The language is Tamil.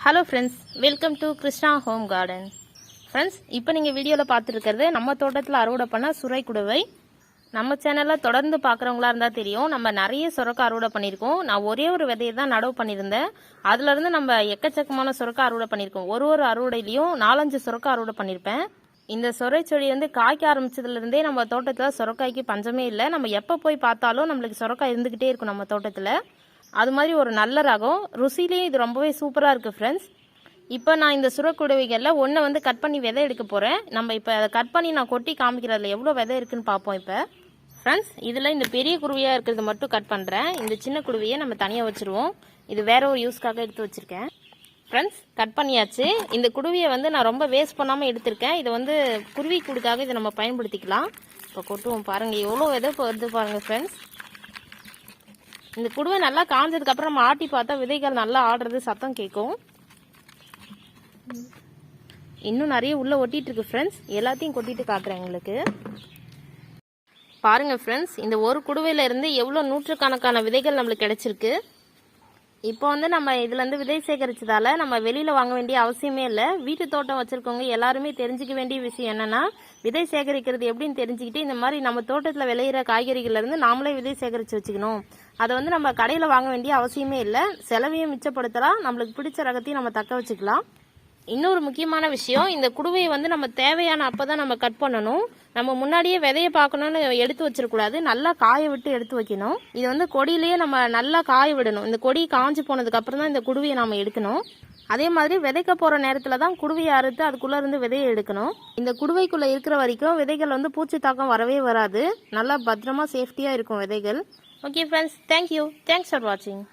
Hello friends, welcome to krishna-home-garden. Friends, இப்போ நீங்கள் வீடியோவில் பார்த்துருக்கிறது நம்ம தோட்டத்தில் அறுவடை பண்ண சுரை குடுவை. நம்ம சேனலில் தொடர்ந்து பார்க்குறவங்களா இருந்தால் தெரியும், நம்ம நிறைய சுரக்காய் அறுவடை பண்ணியிருக்கோம். நான் ஒரே ஒரு விதையை தான் நடவு பண்ணியிருந்தேன். அதுலேருந்து நம்ம எக்கச்சக்கமான சுரக்காய் அறுவடை பண்ணியிருக்கோம். ஒரு அறுவடையிலையும் 4-5 சுரக்காய் அறுவடை பண்ணியிருப்பேன். இந்த சுரை செடி காய்க்க ஆரம்பிச்சதுலேருந்தே நம்ம தோட்டத்தில் சுரக்காய்க்கு பஞ்சமே இல்லை. நம்ம எப்போ போய் பார்த்தாலும் நம்மளுக்கு சுரக்காய் இருந்துக்கிட்டே இருக்கும் நம்ம தோட்டத்தில். அது மாதிரி ஒரு நல்ல ரகம், ருசிலேயும் இது ரொம்பவே சூப்பராக இருக்குது ஃப்ரெண்ட்ஸ். இப்போ நான் இந்த சுரக்குடுவைகளில் ஒன்றை கட் பண்ணி விதை எடுக்க போகிறேன். நம்ம இப்போ அதை கட் பண்ணி நான் கொட்டி காமிக்கிறதுல எவ்வளோ விதை இருக்குன்னு பார்ப்போம். இப்போ ஃப்ரெண்ட்ஸ், இதில் இந்த பெரிய குடுவையாக இருக்கிறது மட்டும் கட் பண்ணுறேன். இந்த சின்ன குடுவையை நம்ம தனியாக வச்சுருவோம். இது வேற ஒரு யூஸ்க்காக எடுத்து வச்சுருக்கேன். ஃப்ரெண்ட்ஸ், கட் பண்ணியாச்சு. இந்த குடுவையை நான் ரொம்ப வேஸ்ட் பண்ணாமல் எடுத்திருக்கேன். இதை குருவி கூடுக்காக இதை நம்ம பயன்படுத்திக்கலாம். இப்போ கொட்டுவோம். பாருங்கள் எவ்வளோ விதை வருது பாருங்கள் ஃப்ரெண்ட்ஸ். இந்த குடுவை நல்லா காஞ்சதுக்கப்புறம் நம்ம ஆட்டி பார்த்தா விதைகள் நல்லா ஆடுறது சத்தம் கேட்கும். இன்னும் நிறைய உள்ள ஒட்டிட்டு இருக்கு ஃப்ரெண்ட்ஸ். எல்லாத்தையும் கொட்டிட்டு காட்டுறேன் உங்களுக்கு. பாருங்க ஃப்ரெண்ட்ஸ், இந்த ஒரு குடுவையில இருந்து எவ்வளோ நூற்றுக்கணக்கான விதைகள் நம்மளுக்கு கிடைச்சிருக்கு. இப்போ நம்ம இதுலேருந்து விதை சேகரிச்சதால நம்ம வெளியில் வாங்க வேண்டிய அவசியமே இல்லை. வீட்டு தோட்டம் வச்சுருக்கவங்க எல்லாருமே தெரிஞ்சுக்க வேண்டிய விஷயம் என்னென்னா, விதை சேகரிக்கிறது எப்படின்னு தெரிஞ்சுக்கிட்டு இந்த மாதிரி நம்ம தோட்டத்தில் விளையிற காய்கறிகள்லேருந்து நாமளே விதை சேகரித்து வச்சுக்கணும். அதை நம்ம கடையில் வாங்க வேண்டிய அவசியமே இல்லை. செலவையும் மிச்சப்படுத்தலாம், நம்மளுக்கு பிடிச்ச ரகத்தையும் நம்ம தக்க வச்சுக்கலாம். இன்னொரு முக்கியமான விஷயம், இந்த குடுவையை நம்ம தேவையான அப்போ தான் நம்ம கட் பண்ணணும். நம்ம முன்னாடியே விதையை பார்க்கணும்னு எடுத்து வச்சிடக்கூடாது. நல்லா காய விட்டு எடுத்து வைக்கணும். இது கொடியிலேயே நம்ம நல்லா காய விடணும். இந்த கொடி காஞ்சு போனதுக்கு அப்புறம் தான் இந்த குடுவையை நம்ம எடுக்கணும். அதே மாதிரி விதைக்க போகிற நேரத்தில் தான் குடுவையை அறுத்து அதுக்குள்ளே இருந்து விதையை எடுக்கணும். இந்த குடுவைக்குள்ளே இருக்கிற வரைக்கும் விதைகள் பூச்சி தாக்கம் வரவே வராது. நல்லா பத்திரமா சேஃப்டியாக இருக்கும் விதைகள். Okay friends, thank you. Thanks for வாட்சிங்.